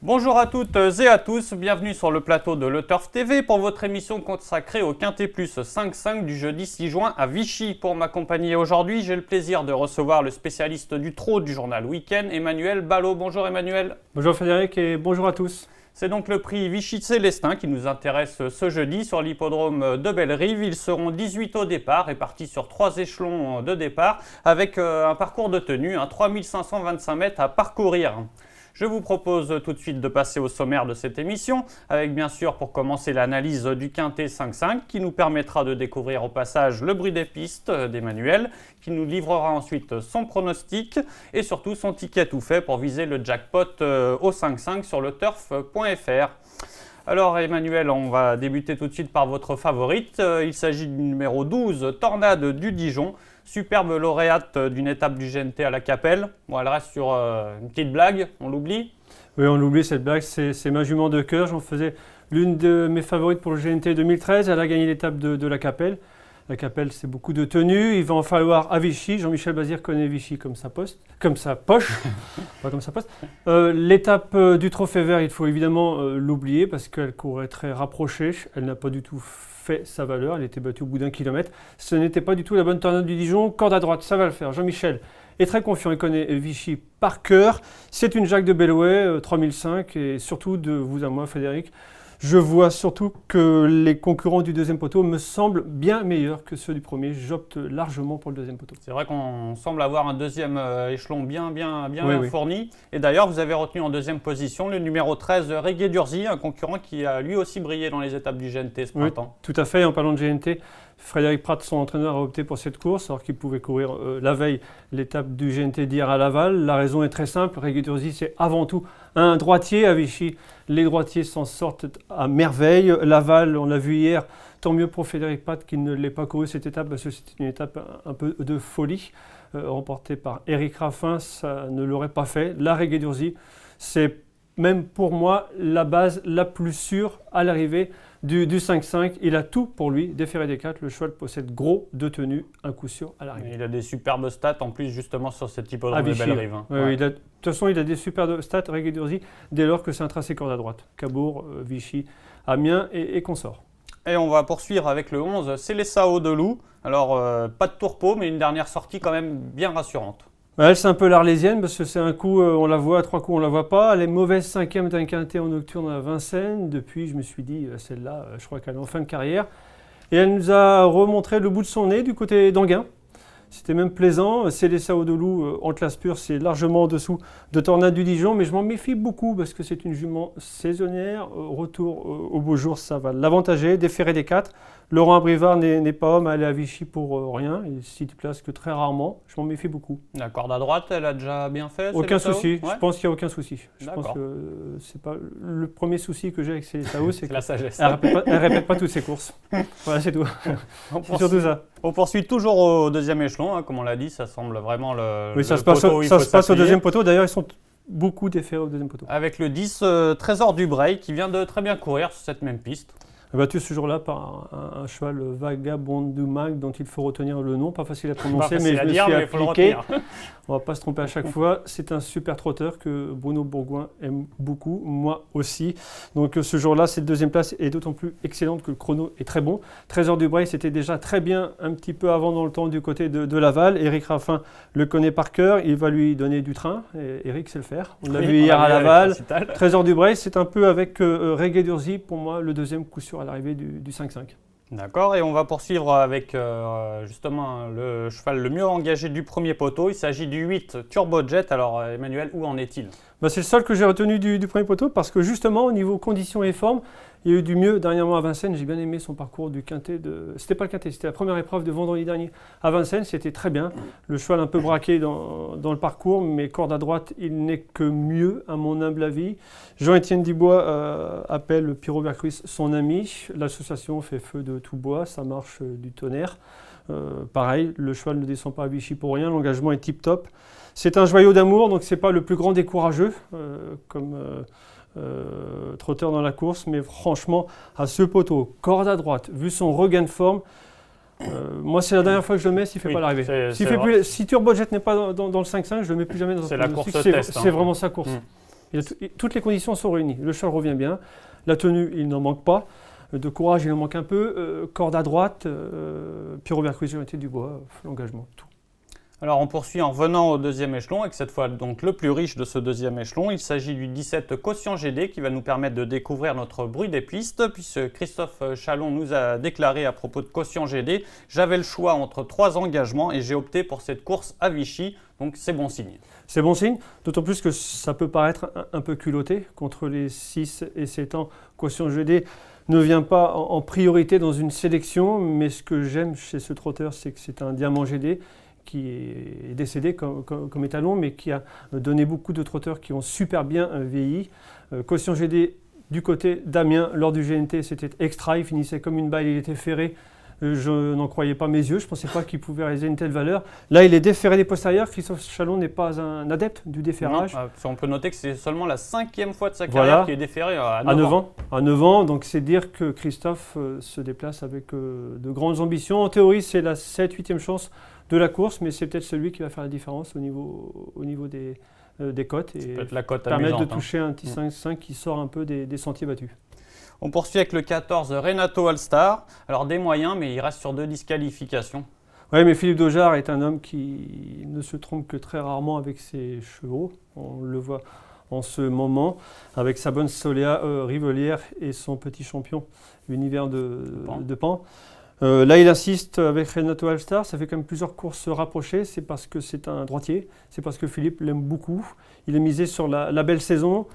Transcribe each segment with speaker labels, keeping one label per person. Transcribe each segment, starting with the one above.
Speaker 1: Bonjour à toutes et à tous, bienvenue sur le plateau de Le Turf TV pour votre émission consacrée au Quintet Plus 5-5 du jeudi 6 juin à Vichy. Pour m'accompagner aujourd'hui, j'ai le plaisir de recevoir le spécialiste du trot du journal Week-end, Emmanuel Ballot. Bonjour Emmanuel.
Speaker 2: Bonjour Frédéric et bonjour à tous.
Speaker 1: C'est donc le prix Vichy Célestin qui nous intéresse ce jeudi sur l'hippodrome de Bellerive. Ils seront 18 au départ, répartis sur 3 échelons de départ avec un parcours de tenue, 3525 mètres à parcourir. Je vous propose tout de suite de passer au sommaire de cette émission, avec bien sûr pour commencer l'analyse du Quintet 5-5 qui nous permettra de découvrir au passage le bruit des pistes d'Emmanuel, qui nous livrera ensuite son pronostic et surtout son ticket tout fait pour viser le jackpot au 5-5 sur le turf.fr. Alors Emmanuel, on va débuter tout de suite par votre favorite. Il s'agit du numéro 12, Tornade du Dijon. Superbe lauréate d'une étape du GNT à la Capelle. Bon, elle reste sur une petite blague, on l'oublie.
Speaker 2: Oui, on l'oublie cette blague, c'est ma jument de cœur. J'en faisais l'une de mes favorites pour le GNT 2013. Elle a gagné l'étape de la Capelle. La Capelle, c'est beaucoup de tenues. Il va en falloir à Vichy. Jean-Michel Bazir connaît Vichy comme sa poche. Pas comme sa poste. L'étape du Trophée Vert, il faut évidemment l'oublier parce qu'elle courait très rapprochée. Elle n'a pas du tout fait sa valeur. Elle était battue au bout d'1 kilomètre. Ce n'était pas du tout la bonne Tornade du Dijon. Corde à droite, ça va le faire. Jean-Michel est très confiant. Il connaît Vichy par cœur. C'est une Jacques de Bellouet, 3005. Et surtout, de vous à moi, Frédéric, je vois surtout que les concurrents du deuxième poteau me semblent bien meilleurs que ceux du premier. J'opte largement pour le deuxième poteau.
Speaker 1: C'est vrai qu'on semble avoir un deuxième échelon bien
Speaker 2: Oui.
Speaker 1: fourni. Et d'ailleurs, vous avez retenu en deuxième position le numéro 13, Reggae Durzi, un concurrent qui a lui aussi brillé dans les étapes du GNT ce printemps.
Speaker 2: Tout à fait. En parlant de GNT, Frédéric Prat, son entraîneur, a opté pour cette course alors qu'il pouvait courir la veille l'étape du GNT d'hier à Laval. La raison est très simple. Reggae Durzi, c'est avant tout un droitier à Vichy. Les droitiers s'en sortent à merveille. Laval, on l'a vu hier, tant mieux pour Frédéric Prat qu'il ne l'ait pas couru cette étape parce que c'était une étape un peu de folie. Remportée par Eric Raffin, ça ne l'aurait pas fait. La Reggae Durzi, c'est même pour moi la base la plus sûre à l'arrivée du 5-5. Il a tout pour lui, déférer des 4. Le cheval possède gros de tenue, un coup sûr à l'arrivée.
Speaker 1: Il a des superbes stats en plus justement sur cette hippodrome de Bellerive.
Speaker 2: Oui, de toute façon, il a des superbes stats, Reggae Durzi, dès lors que c'est un tracé corde à droite. Cabourg, Vichy, Amiens et consorts.
Speaker 1: Et on va poursuivre avec le 11, Célessao de Loup. Alors, pas de tourpeau, mais une dernière sortie quand même bien rassurante.
Speaker 2: Elle, c'est un peu l'arlésienne parce que c'est un coup, on la voit, 3 coups, on la voit pas. Elle est mauvaise 5e d'un quintet en nocturne à Vincennes. Depuis, je me suis dit, celle-là, je crois qu'elle est en fin de carrière. Et elle nous a remontré le bout de son nez du côté d'Anguin. C'était même plaisant. Célessao de Loup, en classe pure, c'est largement en dessous de Tornade du Dijon. Mais je m'en méfie beaucoup parce que c'est une jument saisonnière. Retour au beau jour, ça va l'avantager. Déférer des 4. Laurent Abrivard n'est pas homme à aller à Vichy pour rien. Il s'y déplace que très rarement. Je m'en méfie beaucoup.
Speaker 1: La corde à droite, elle a déjà bien fait.
Speaker 2: Aucun souci.
Speaker 1: Ouais.
Speaker 2: Je pense qu'il n'y a aucun souci. Je
Speaker 1: D'accord.
Speaker 2: pense que c'est pas le premier souci que j'ai avec Célessao, c'est
Speaker 1: la sagesse.
Speaker 2: Elle répète pas toutes ses courses. Voilà, c'est tout. C'est surtout ça.
Speaker 1: On poursuit toujours au deuxième échelon, comme on l'a dit, ça semble vraiment le.
Speaker 2: Oui, ça
Speaker 1: le
Speaker 2: se passe,
Speaker 1: poteau où il
Speaker 2: ça
Speaker 1: faut
Speaker 2: se passe au
Speaker 1: s'appuyer.
Speaker 2: deuxième poteau. D'ailleurs, ils sont beaucoup déférés au deuxième poteau.
Speaker 1: Avec le 10, Trésor du Breil, qui vient de très bien courir sur cette même piste.
Speaker 2: Battu ce jour-là par un cheval Vagabondumag dont il faut retenir le nom, pas facile à prononcer,
Speaker 1: facile
Speaker 2: mais je
Speaker 1: à
Speaker 2: me
Speaker 1: dire,
Speaker 2: suis
Speaker 1: mais il faut le
Speaker 2: appliqué.
Speaker 1: retenir.
Speaker 2: On ne va pas se tromper à chaque fois. C'est un super trotteur que Bruno Bourgoin aime beaucoup, moi aussi. Donc ce jour-là, cette deuxième place est d'autant plus excellente que le chrono est très bon. Trésor du Breil, c'était déjà très bien un petit peu avant dans le temps du côté de Laval. Éric Raffin le connaît par cœur, il va lui donner du train. Et Éric sait le faire. On l'a vu hier à Laval. Trésor du Breil, c'est un peu avec Reggae Durzi, pour moi, le deuxième coup sûr à l'arrivée du 5-5.
Speaker 1: D'accord, et on va poursuivre avec justement le cheval le mieux engagé du premier poteau. Il s'agit du 8, Turbo Jet. Alors Emmanuel, où en est-il ?
Speaker 2: C'est le seul que j'ai retenu du premier poteau parce que justement au niveau conditions et forme, il y a eu du mieux dernièrement à Vincennes. J'ai bien aimé son parcours du quintet C'était pas le quintet, c'était la première épreuve de vendredi dernier à Vincennes. C'était très bien. Le cheval un peu braqué dans le parcours, mais corde à droite, il n'est que mieux à mon humble avis. Jean-Étienne Dibois appelle Pierrot Vercruis son ami. L'association fait feu de tout bois, ça marche du tonnerre. Pareil, le cheval ne descend pas à Vichy pour rien, l'engagement est tip-top. C'est un joyau d'amour, donc c'est pas le plus grand des courageux comme trotteur dans la course, mais franchement, à ce poteau, corde à droite, vu son regain de forme, moi c'est la dernière fois que je le mets s'il ne fait pas l'arrivée. Si Turbo Jet n'est pas dans le 5-5, je ne le mets plus jamais dans un
Speaker 1: C'est la
Speaker 2: pronostic.
Speaker 1: course test.
Speaker 2: C'est vraiment sa course. Toutes les conditions sont réunies. Le cheval revient bien, la tenue, il n'en manque pas. De courage, il en manque un peu. Corde à droite, puis Robert Cruiser du bois, l'engagement, tout.
Speaker 1: Alors on poursuit en revenant au deuxième échelon, avec cette fois donc le plus riche de ce deuxième échelon. Il s'agit du 17 Quotient GD qui va nous permettre de découvrir notre bruit des pistes, puisque Christophe Chalon nous a déclaré à propos de Quotient GD « J'avais le choix entre 3 engagements et j'ai opté pour cette course à Vichy ». Donc c'est bon signe.
Speaker 2: C'est bon signe, d'autant plus que ça peut paraître un peu culotté contre les 6 et 7 ans. Quotient GD ne vient pas en priorité dans une sélection, mais ce que j'aime chez ce trotteur, c'est que c'est un diamant GD qui est décédé comme étalon, mais qui a donné beaucoup de trotteurs qui ont super bien vieilli. Quotient GD du côté d'Amiens, lors du GNT, c'était extra, il finissait comme une balle, il était ferré. Je n'en croyais pas mes yeux, je ne pensais pas qu'il pouvait réaliser une telle valeur. Là, il est déferré des postérieurs. Christophe Chalon n'est pas un adepte du déferrage.
Speaker 1: Non, on peut noter que c'est seulement la 5e fois de sa carrière qui est déferré à 9 ans.
Speaker 2: À 9 ans, donc c'est dire que Christophe se déplace avec de grandes ambitions. En théorie, c'est la 7-8e chance de la course, mais c'est peut-être celui qui va faire la différence au niveau des cotes et
Speaker 1: la cote
Speaker 2: permettre
Speaker 1: amusante,
Speaker 2: de toucher un petit 5-5 qui sort un peu des sentiers battus.
Speaker 1: On poursuit avec le 14 Renato All-Star. Alors des moyens, mais il reste sur 2 disqualifications.
Speaker 2: Oui, mais Philippe Daugeard est un homme qui ne se trompe que très rarement avec ses chevaux. On le voit en ce moment avec sa bonne Solea Rivelière et son petit champion, l'univers de Pan. Là, il insiste avec Renato All-Star. Ça fait quand même plusieurs courses rapprochées. C'est parce que c'est un droitier. C'est parce que Philippe l'aime beaucoup. Il est misé sur la belle saison.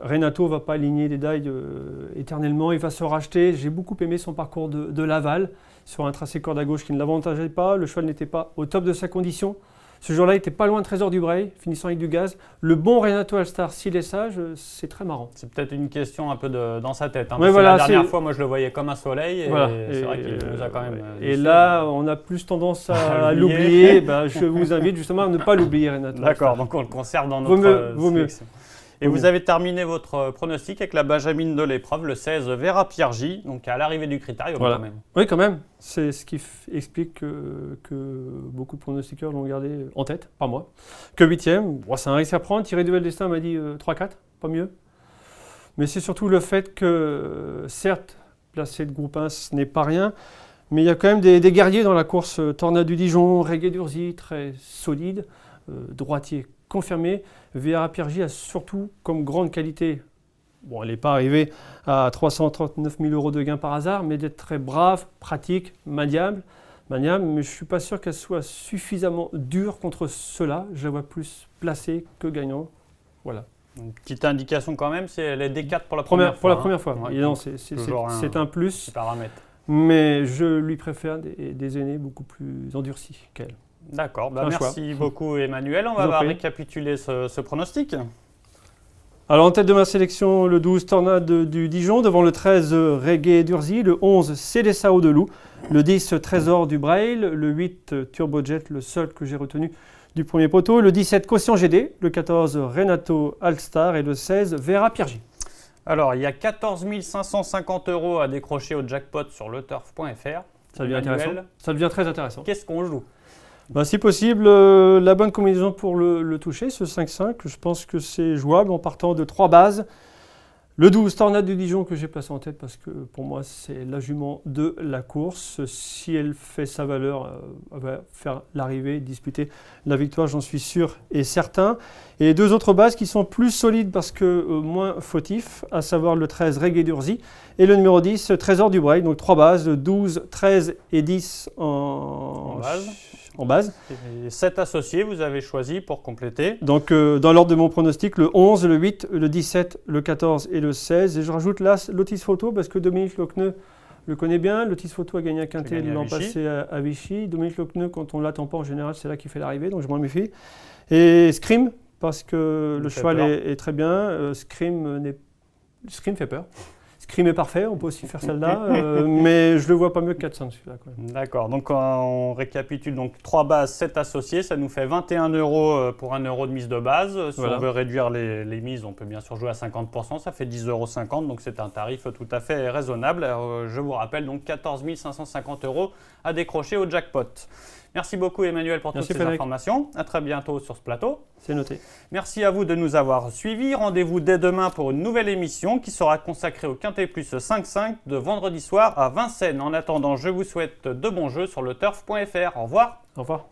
Speaker 2: Renato ne va pas aligner les dailles éternellement, il va se racheter. J'ai beaucoup aimé son parcours de Laval sur un tracé corde à gauche qui ne l'avantageait pas. Le cheval n'était pas au top de sa condition. Ce jour-là, il n'était pas loin de Trésor du Bray, finissant avec du gaz. Le bon Renato All-Star, s'il est sage, c'est très marrant.
Speaker 1: C'est peut-être une question un peu dans sa tête.
Speaker 2: Ouais, voilà,
Speaker 1: la dernière fois, moi, je le voyais comme un soleil. Et
Speaker 2: voilà.
Speaker 1: c'est vrai qu'il nous a quand même...
Speaker 2: Et là, on a plus tendance à l'oublier. Je vous invite justement à ne pas l'oublier, Renato.
Speaker 1: D'accord, donc on le conserve dans notre
Speaker 2: vaut mieux.
Speaker 1: sélection. Et vous avez terminé votre pronostic avec la benjamine de l'épreuve, le 16 Vera Piergi, donc à l'arrivée du critérium
Speaker 2: voilà.
Speaker 1: quand même.
Speaker 2: Oui, quand même. C'est ce qui explique que beaucoup de pronostiqueurs l'ont gardé en tête, pas moi. Que 8e, c'est un risque à prendre. Thierry Duvel d'Estaing m'a dit 3-4, pas mieux. Mais c'est surtout le fait que, certes, placé de groupe 1, ce n'est pas rien, mais il y a quand même des guerriers dans la course. Tornade du Dijon, Reggae d'Urzy, très solide, droitier confirmé. Vera Piergi a surtout comme grande qualité, bon, elle n'est pas arrivée à 339 000 € de gains par hasard, mais d'être très brave, pratique, maniable, mais je ne suis pas sûr qu'elle soit suffisamment dure contre cela. Je la vois plus placée que gagnant. Voilà.
Speaker 1: Une petite indication quand même, c'est elle est D4 pour la première fois.
Speaker 2: Pour la première fois.
Speaker 1: Ouais,
Speaker 2: c'est un plus,
Speaker 1: paramètre.
Speaker 2: mais je lui préfère des aînés beaucoup plus endurcis qu'elle.
Speaker 1: D'accord, merci beaucoup Emmanuel. On va récapituler ce pronostic.
Speaker 2: Alors en tête de ma sélection, le 12 Tornade du Dijon, devant le 13 Reggae d'Urzy, le 11 Célessao de Loup, le 10 Trésor du Braille, le 8 Turbojet, le seul que j'ai retenu du premier poteau, le 17 Quotient GD, le 14 Renato All-Star et le 16 Vera Piergi.
Speaker 1: Alors il y a 14 550 € à décrocher au jackpot sur leturf.fr.
Speaker 2: Ça devient intéressant. Ça devient très intéressant.
Speaker 1: Qu'est-ce qu'on joue ?
Speaker 2: Si possible, la bonne combinaison pour le toucher, ce 5-5, je pense que c'est jouable en partant de 3 bases. Le 12 Tornade du Dijon que j'ai placé en tête parce que pour moi c'est la jument de la course. Si elle fait sa valeur, elle va faire l'arrivée, disputer la victoire, j'en suis sûr et certain. Et les 2 autres bases qui sont plus solides parce que moins fautifs, à savoir le 13 Reggae d'Urzy et le numéro 10 Trésor du Braille. Donc 3 bases, 12, 13 et 10 en base.
Speaker 1: Et 7 associés, vous avez choisi pour compléter.
Speaker 2: Donc, dans l'ordre de mon pronostic, le 11, le 8, le 17, le 14 et le 16. Et je rajoute là Lotis Photo parce que Dominique Lochneux le connaît bien. Lotis Photo a gagné un quintet l'an passé à Vichy. Dominique Lochneux, quand on ne l'attend pas en général, c'est là qu'il fait l'arrivée, donc je m'en méfie. Et Scream, parce que le cheval est très bien. Scream fait peur. Scream est parfait, on peut aussi faire celle-là, mais je ne le vois pas mieux que 400 celui-là.
Speaker 1: D'accord, donc on récapitule donc 3 bases, 7 associés, ça nous fait 21 € pour 1 € de mise de base. Si on veut réduire les mises, on peut bien sûr jouer à 50%, ça fait 10,50 €, donc c'est un tarif tout à fait raisonnable. Alors, je vous rappelle donc 14 550 € à décrocher au jackpot. Merci beaucoup Emmanuel pour toutes ces informations. À très bientôt sur ce plateau.
Speaker 2: C'est noté.
Speaker 1: Merci à vous de nous avoir suivis. Rendez-vous dès demain pour une nouvelle émission qui sera consacrée au Quintet Plus 5-5 de vendredi soir à Vincennes. En attendant, je vous souhaite de bons jeux sur le turf.fr. Au revoir.
Speaker 2: Au revoir.